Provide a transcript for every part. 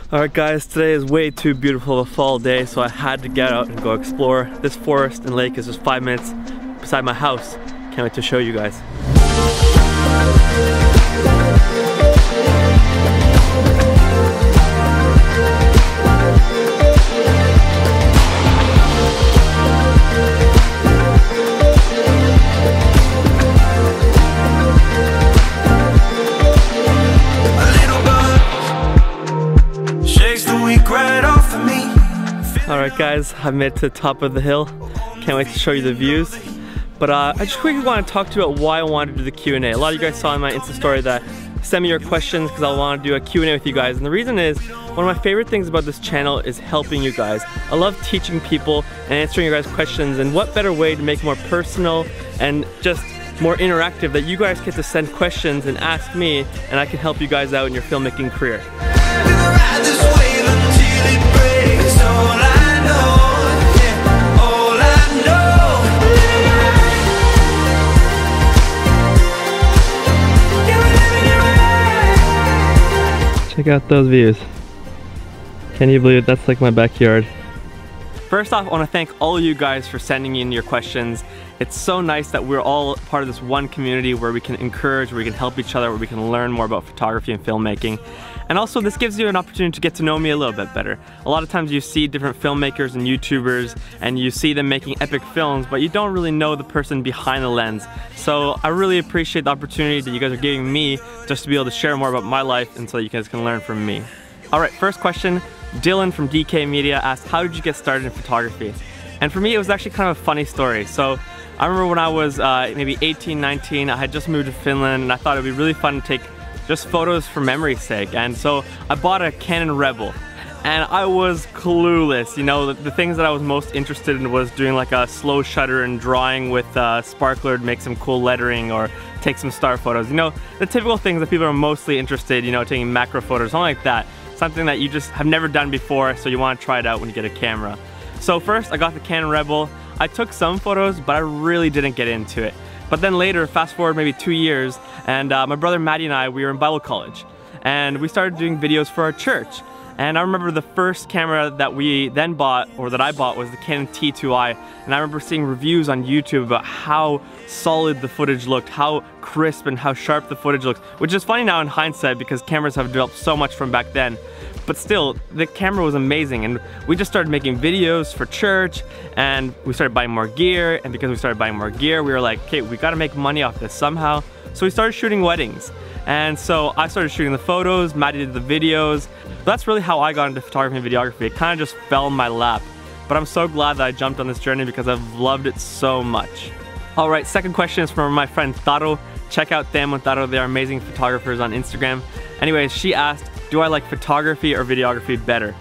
Alright guys, today is way too beautiful of a fall day, so I had to get out and go explore. This forest and lake is just 5 minutes beside my house. Can't wait to show you guys. Alright guys, I made it to the top of the hill. Can't wait to show you the views. But I just quickly want to talk to you about why I wanted to do the Q&A. A lot of you guys saw in my Insta story that send me your questions because I want to do a Q&A with you guys. And the reason is, one of my favorite things about this channel is helping you guys. I love teaching people and answering your guys' questions, and what better way to make it more personal and just more interactive that you guys get to send questions and ask me, and I can help you guys out in your filmmaking career. Check out those views. Can you believe it? That's like my backyard. First off, I want to thank all of you guys for sending in your questions. It's so nice that we're all part of this one community where we can encourage, where we can help each other, where we can learn more about photography and filmmaking. And also, this gives you an opportunity to get to know me a little bit better. A lot of times you see different filmmakers and YouTubers and you see them making epic films, but you don't really know the person behind the lens. So I really appreciate the opportunity that you guys are giving me just to be able to share more about my life and so you guys can learn from me. Alright, first question. Dylan from DK Media asked, how did you get started in photography? And for me, it was actually kind of a funny story. So I remember when I was maybe 18, 19, I had just moved to Finland and I thought it would be really fun to take just photos for memory's sake. And so I bought a Canon Rebel and I was clueless. You know, the things that I was most interested in was doing like a slow shutter and drawing with sparkler to make some cool lettering or take some star photos. You know, the typical things that people are mostly interested, you know, taking macro photos, something like that. Something that you just have never done before, so you want to try it out when you get a camera. So first, I got the Canon Rebel. I took some photos, but I really didn't get into it. But then later, fast forward maybe 2 years, and my brother Maddie and I, we were in Bible college. And we started doing videos for our church. And I remember the first camera that we then bought, or that I bought, was the Canon T2i. And I remember seeing reviews on YouTube about how solid the footage looked, how crisp and how sharp the footage looks, which is funny now in hindsight because cameras have developed so much from back then. But still, the camera was amazing, and we just started making videos for church, and we started buying more gear, and because we started buying more gear, we were like, okay, we gotta make money off this somehow. So we started shooting weddings. And so I started shooting the photos, Maddie did the videos. That's really how I got into photography and videography. It kind of just fell in my lap. But I'm so glad that I jumped on this journey because I've loved it so much. Alright, second question is from my friend Taro. Check out them and Taro, they are amazing photographers on Instagram. Anyways, she asked, do I like photography or videography better?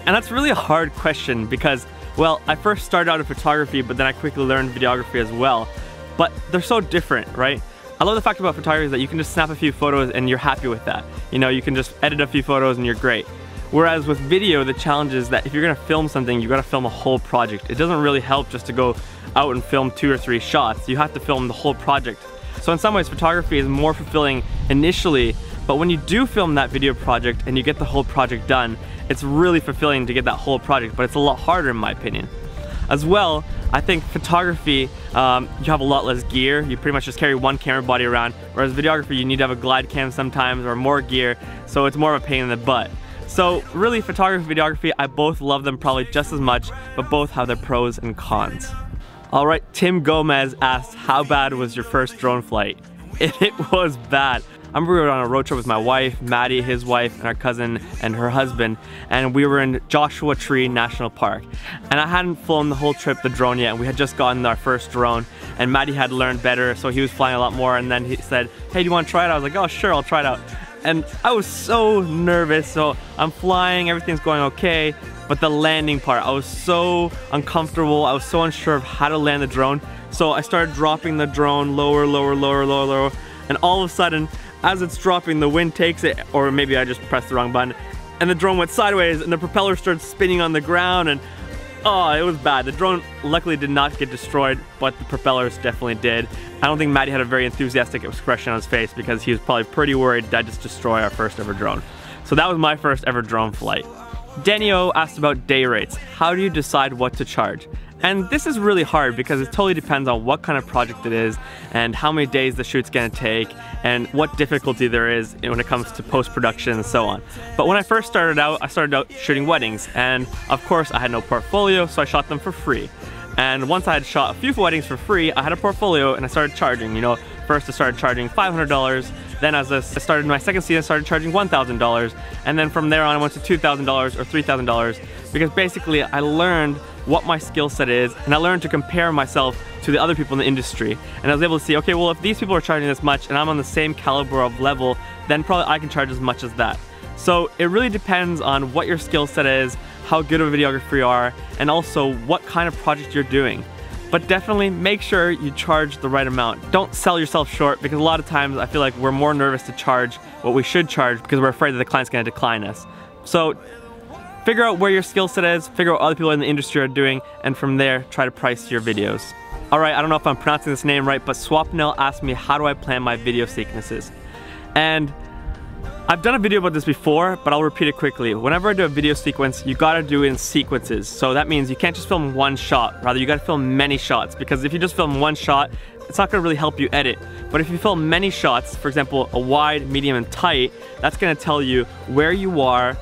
And that's really a hard question because, well, I first started out in photography, but then I quickly learned videography as well. But they're so different, right? I love the fact about photography is that you can just snap a few photos and you're happy with that. You know, you can just edit a few photos and you're great. Whereas with video, the challenge is that if you're gonna film something, you gotta film a whole project. It doesn't really help just to go out and film 2 or 3 shots. You have to film the whole project. So in some ways, photography is more fulfilling initially, but when you do film that video project and you get the whole project done, it's really fulfilling to get that whole project, but it's a lot harder in my opinion. As well, I think photography, you have a lot less gear. You pretty much just carry one camera body around, whereas videography, you need to have a glide cam sometimes or more gear, so it's more of a pain in the butt. So really, photography, videography, I both love them probably just as much, but both have their pros and cons. Alright, Tim Gomez asked, how bad was your first drone flight? It was bad. I remember we were on a road trip with my wife, Maddie, his wife, and our cousin and her husband, and we were in Joshua Tree National Park. And I hadn't flown the whole trip the drone yet, and we had just gotten our first drone, and Maddie had learned better, so he was flying a lot more, and then he said, hey, do you want to try it? I was like, oh sure, I'll try it out. And I was so nervous, so I'm flying, everything's going okay, but the landing part, I was so uncomfortable, I was so unsure of how to land the drone, so I started dropping the drone lower, lower, lower, lower, lower, and all of a sudden, as it's dropping, the wind takes it, or maybe I just pressed the wrong button, and the drone went sideways and the propeller started spinning on the ground, and oh, it was bad. The drone luckily did not get destroyed, but the propellers definitely did. I don't think Maddie had a very enthusiastic expression on his face because he was probably pretty worried that I just destroyed our first ever drone. So that was my first ever drone flight. Danny O asked about day rates. How do you decide what to charge? And this is really hard because it totally depends on what kind of project it is and how many days the shoot's gonna take and what difficulty there is when it comes to post-production and so on. But when I first started out, I started out shooting weddings, and of course I had no portfolio, so I shot them for free. And once I had shot a few weddings for free, I had a portfolio and I started charging. You know, first I started charging $500, then as I started my second season, I started charging $1,000, and then from there on I went to $2,000 or $3,000, because basically I learned what my skill set is, and I learned to compare myself to the other people in the industry. And I was able to see, okay, well, if these people are charging this much and I'm on the same caliber of level, then probably I can charge as much as that. So it really depends on what your skill set is, how good of a videographer you are, and also what kind of project you're doing. But definitely make sure you charge the right amount. Don't sell yourself short, because a lot of times I feel like we're more nervous to charge what we should charge because we're afraid that the client's gonna decline us. So figure out where your skill set is, figure out what other people in the industry are doing, and from there, try to price your videos. All right, I don't know if I'm pronouncing this name right, but Swapnil asked me, how do I plan my video sequences? And I've done a video about this before, but I'll repeat it quickly. Whenever I do a video sequence, you gotta do it in sequences. So that means you can't just film one shot, rather you gotta film many shots, because if you just film one shot, it's not gonna really help you edit. But if you film many shots, for example, a wide, medium, and tight, that's gonna tell you where you are,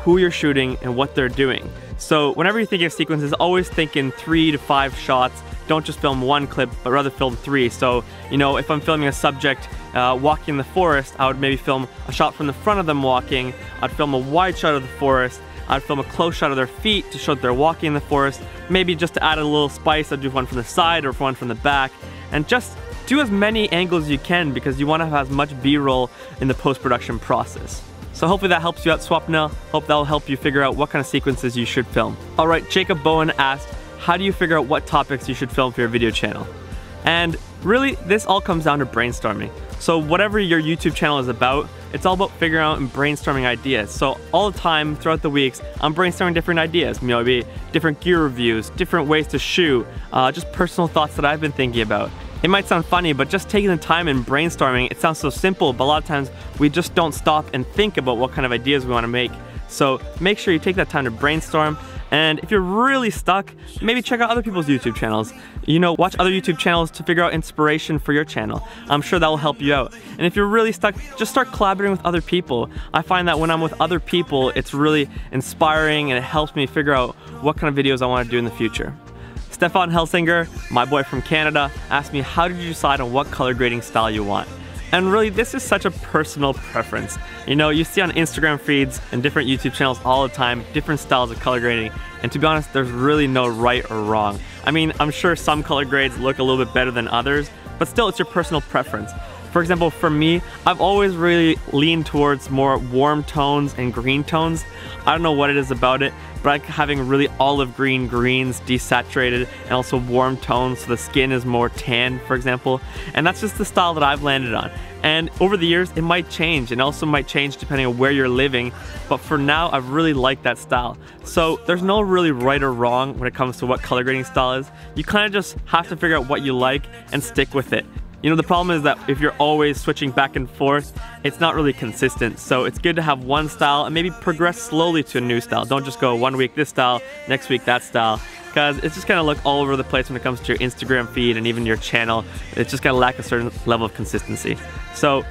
who you're shooting, and what they're doing. So whenever you're thinking of sequences, always think in 3 to 5 shots. Don't just film one clip, but rather film 3. So, you know, if I'm filming a subject walking in the forest, I would maybe film a shot from the front of them walking. I'd film a wide shot of the forest. I'd film a close shot of their feet to show that they're walking in the forest. Maybe just to add a little spice, I'd do one from the side or one from the back. And just do as many angles as you can, because you want to have as much B-roll in the post-production process. So hopefully that helps you out, Swapnil. Hope that'll help you figure out what kind of sequences you should film. All right, Jacob Bowen asked, how do you figure out what topics you should film for your video channel? And really, this all comes down to brainstorming. So whatever your YouTube channel is about, it's all about figuring out and brainstorming ideas. So all the time, throughout the weeks, I'm brainstorming different ideas. You know, maybe different gear reviews, different ways to shoot, just personal thoughts that I've been thinking about. It might sound funny, but just taking the time and brainstorming, it sounds so simple, but a lot of times we just don't stop and think about what kind of ideas we want to make. So make sure you take that time to brainstorm. And if you're really stuck, maybe check out other people's YouTube channels. You know, watch other YouTube channels to figure out inspiration for your channel. I'm sure that will help you out. And if you're really stuck, just start collaborating with other people. I find that when I'm with other people, it's really inspiring and it helps me figure out what kind of videos I want to do in the future. Stefan Helsinger, my boy from Canada, asked me, how did you decide on what color grading style you want? And really, this is such a personal preference. You know, you see on Instagram feeds and different YouTube channels all the time, different styles of color grading. And to be honest, there's really no right or wrong. I mean, I'm sure some color grades look a little bit better than others, but still it's your personal preference. For example, for me, I've always really leaned towards more warm tones and green tones. I don't know what it is about it, but I like having really olive green greens, desaturated, and also warm tones so the skin is more tan, for example. And that's just the style that I've landed on. And over the years, it might change, and also might change depending on where you're living. But for now, I've really liked that style. So there's no really right or wrong when it comes to what color grading style is. You kind of just have to figure out what you like and stick with it. You know, the problem is that if you're always switching back and forth, it's not really consistent. So it's good to have one style and maybe progress slowly to a new style. Don't just go 1 week this style, next week that style, because it's just gonna look all over the place when it comes to your Instagram feed and even your channel. It's just gonna lack a certain level of consistency. So,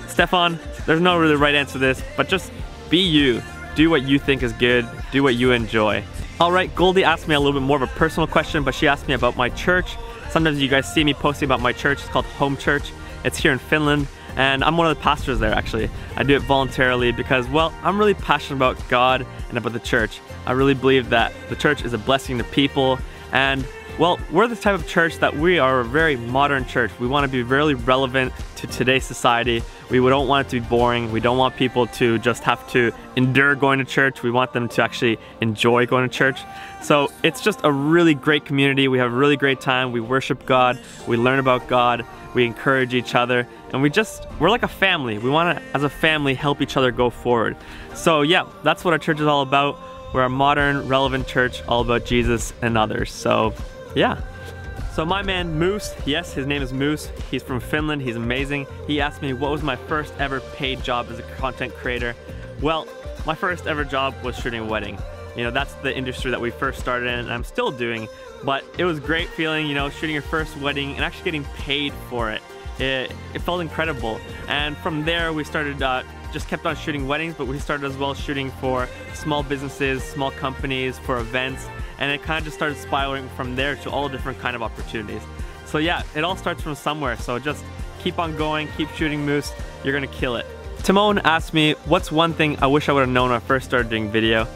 Stefan, there's no really right answer to this, but just be you. Do what you think is good, do what you enjoy. All right, Goldie asked me a little bit more of a personal question, but she asked me about my church. Sometimes you guys see me posting about my church. It's called Home Church. It's here in Finland, and I'm one of the pastors there, actually. I do it voluntarily because, well, I'm really passionate about God and about the church. I really believe that the church is a blessing to people, and, well, we're the type of church that we are a very modern church. We want to be really relevant to today's society. We don't want it to be boring. We don't want people to just have to endure going to church. We want them to actually enjoy going to church. So it's just a really great community. We have a really great time. We worship God. We learn about God. We encourage each other. And we're like a family. We want to, as a family, help each other go forward. So yeah, that's what our church is all about. We're a modern, relevant church all about Jesus and others. So yeah. So my man Moose, yes, his name is Moose. He's from Finland, he's amazing. He asked me what was my first ever paid job as a content creator. Well, my first ever job was shooting a wedding. You know, that's the industry that we first started in and I'm still doing, but it was great feeling, you know, shooting your first wedding and actually getting paid for it. It felt incredible. And from there we started, just kept on shooting weddings, but we started as well shooting for small businesses, small companies, for events, and it kind of just started spiraling from there to all different kind of opportunities. So yeah, it all starts from somewhere, so just keep on going, keep shooting moose, you're gonna kill it. Timon asked me, what's one thing I wish I would have known when I first started doing video?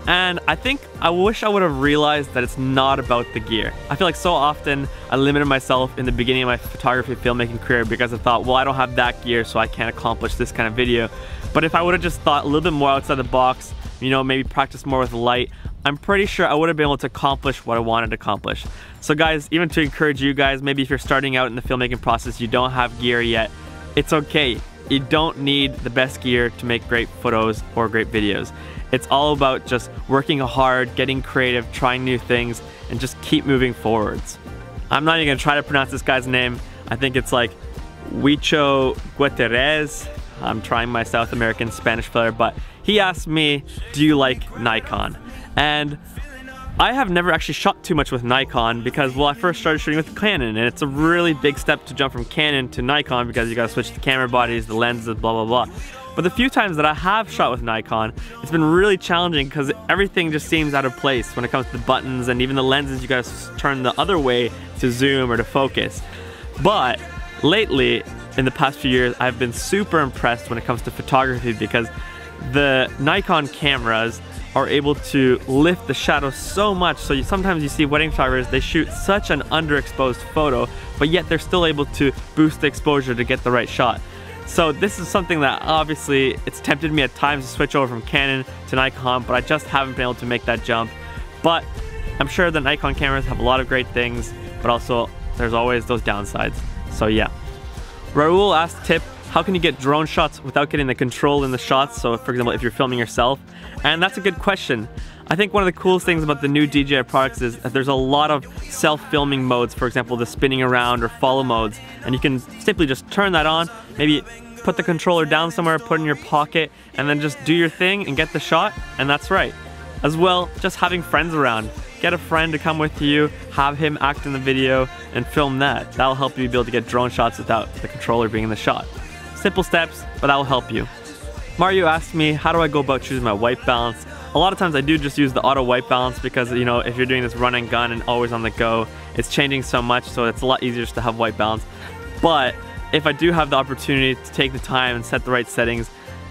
And I think I wish I would have realized that it's not about the gear. I feel like so often I limited myself in the beginning of my photography filmmaking career because I thought, well, I don't have that gear, so I can't accomplish this kind of video. But if I would have just thought a little bit more outside the box, you know, maybe practice more with light, I'm pretty sure I would have been able to accomplish what I wanted to accomplish. So guys, even to encourage you guys, maybe if you're starting out in the filmmaking process, you don't have gear yet, it's okay. You don't need the best gear to make great photos or great videos. It's all about just working hard, getting creative, trying new things, and just keep moving forwards. I'm not even gonna try to pronounce this guy's name. I think it's like Huicho Guterres. I'm trying my South American Spanish flair, but he asked me, do you like Nikon? And I have never actually shot too much with Nikon because, well, I first started shooting with Canon, and it's a really big step to jump from Canon to Nikon because you gotta switch the camera bodies, the lenses, blah, blah, blah. But the few times that I have shot with Nikon, it's been really challenging because everything just seems out of place when it comes to the buttons, and even the lenses you gotta turn the other way to zoom or to focus. But lately, in the past few years, I've been super impressed when it comes to photography because the Nikon cameras are able to lift the shadow so much, so sometimes you see wedding photographers, they shoot such an underexposed photo, but yet they're still able to boost the exposure to get the right shot. So this is something that obviously it's tempted me at times to switch over from Canon to Nikon, but I just haven't been able to make that jump. But I'm sure the Nikon cameras have a lot of great things, but also there's always those downsides. So yeah. Raul asked Tip, how can you get drone shots without getting the control in the shots? So for example, if you're filming yourself, and that's a good question. I think one of the coolest things about the new DJI products is that there's a lot of self-filming modes, for example, the spinning around or follow modes, and you can simply just turn that on, maybe put the controller down somewhere, put it in your pocket, and then just do your thing and get the shot, and that's right. As well, just having friends around. Get a friend to come with you, have him act in the video, and film that. That'll help you be able to get drone shots without the controller being in the shot. Simple steps, but that will help you. Mario asked me, how do I go about choosing my white balance? A lot of times I do just use the auto white balance because, you know, if you're doing this run and gun and always on the go, it's changing so much, so it's a lot easier just to have white balance. But if I do have the opportunity to take the time and set the right settings,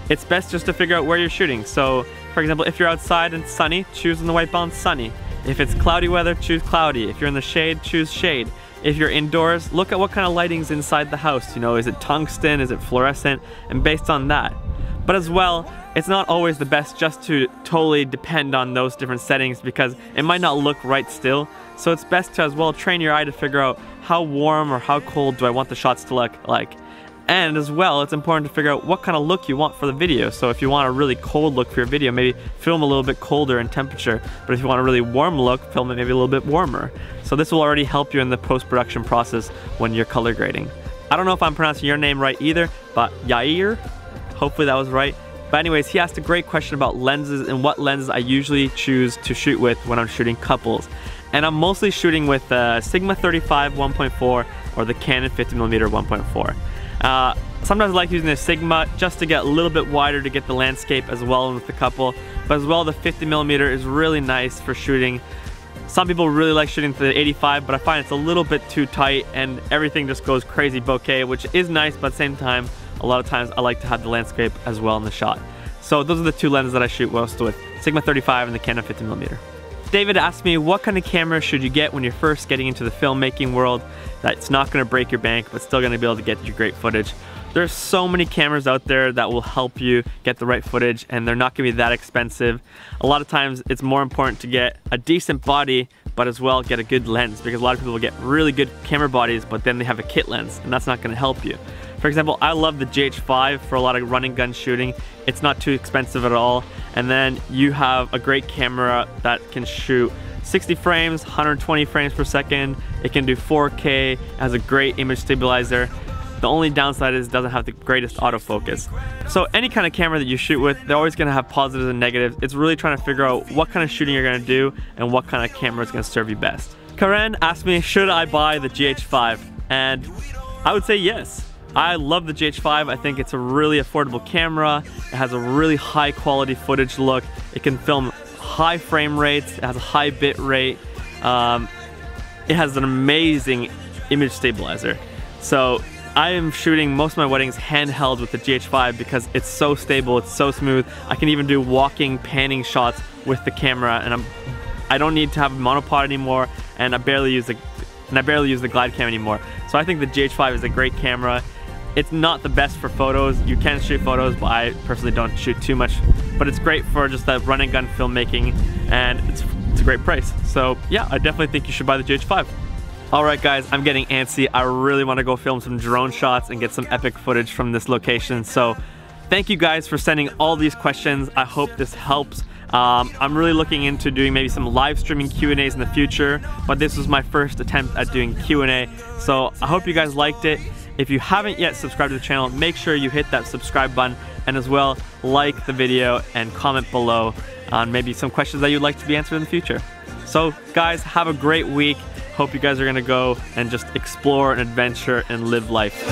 it's best just to figure out where you're shooting. So, for example, if you're outside and it's sunny, choose in the white balance sunny. If it's cloudy weather, choose cloudy. If you're in the shade, choose shade. If you're indoors, look at what kind of lighting's inside the house. You know, is it tungsten, is it fluorescent, and based on that. But as well, it's not always the best just to totally depend on those different settings because it might not look right still. So it's best to as well train your eye to figure out how warm or how cold do I want the shots to look like. And as well, it's important to figure out what kind of look you want for the video. So if you want a really cold look for your video, maybe film a little bit colder in temperature. But if you want a really warm look, film it maybe a little bit warmer. So this will already help you in the post-production process when you're color grading. I don't know if I'm pronouncing your name right either, but Yair, hopefully that was right. But anyways, he asked a great question about lenses and what lenses I usually choose to shoot with when I'm shooting couples. And I'm mostly shooting with Sigma 35 1.4 or the Canon 50mm 1.4. Sometimes I like using the Sigma just to get a little bit wider to get the landscape as well with the couple. But as well, the 50mm is really nice for shooting. Some people really like shooting the 85, but I find it's a little bit too tight and everything just goes crazy bokeh, which is nice, but at the same time, a lot of times I like to have the landscape as well in the shot. So those are the two lenses that I shoot most with, Sigma 35 and the Canon 50mm. David asked me, what kind of camera should you get when you're first getting into the filmmaking world that's not going to break your bank but still going to be able to get you great footage? There's so many cameras out there that will help you get the right footage, and they're not going to be that expensive. A lot of times it's more important to get a decent body but as well get a good lens, because a lot of people will get really good camera bodies but then they have a kit lens and that's not going to help you. For example, I love the GH5 for a lot of running gun shooting. It's not too expensive at all. And then you have a great camera that can shoot 60 frames, 120 frames per second. It can do 4K, has a great image stabilizer. The only downside is it doesn't have the greatest autofocus. So any kind of camera that you shoot with, they're always gonna have positives and negatives. It's really trying to figure out what kind of shooting you're gonna do and what kind of camera is gonna serve you best. Karen asked me, should I buy the GH5? And I would say yes. I love the GH5. I think it's a really affordable camera. It has a really high quality footage look. It can film high frame rates. It has a high bit rate. It has an amazing image stabilizer. So I am shooting most of my weddings handheld with the GH5 because it's so stable, it's so smooth. I can even do walking, panning shots with the camera, and I don't need to have a monopod anymore, and I barely use the glide cam anymore. So I think the GH5 is a great camera. It's not the best for photos. You can shoot photos, but I personally don't shoot too much. But it's great for just that run and gun filmmaking, and it's a great price. So yeah, I definitely think you should buy the GH5. Alright guys, I'm getting antsy. I really want to go film some drone shots and get some epic footage from this location. So thank you guys for sending all these questions. I hope this helps. I'm really looking into doing maybe some live streaming Q&As in the future, but this was my first attempt at doing Q&A. So I hope you guys liked it. If you haven't yet subscribed to the channel, make sure you hit that subscribe button, and as well, like the video and comment below on maybe some questions that you'd like to be answered in the future. So guys, have a great week. Hope you guys are gonna go and just explore and adventure and live life.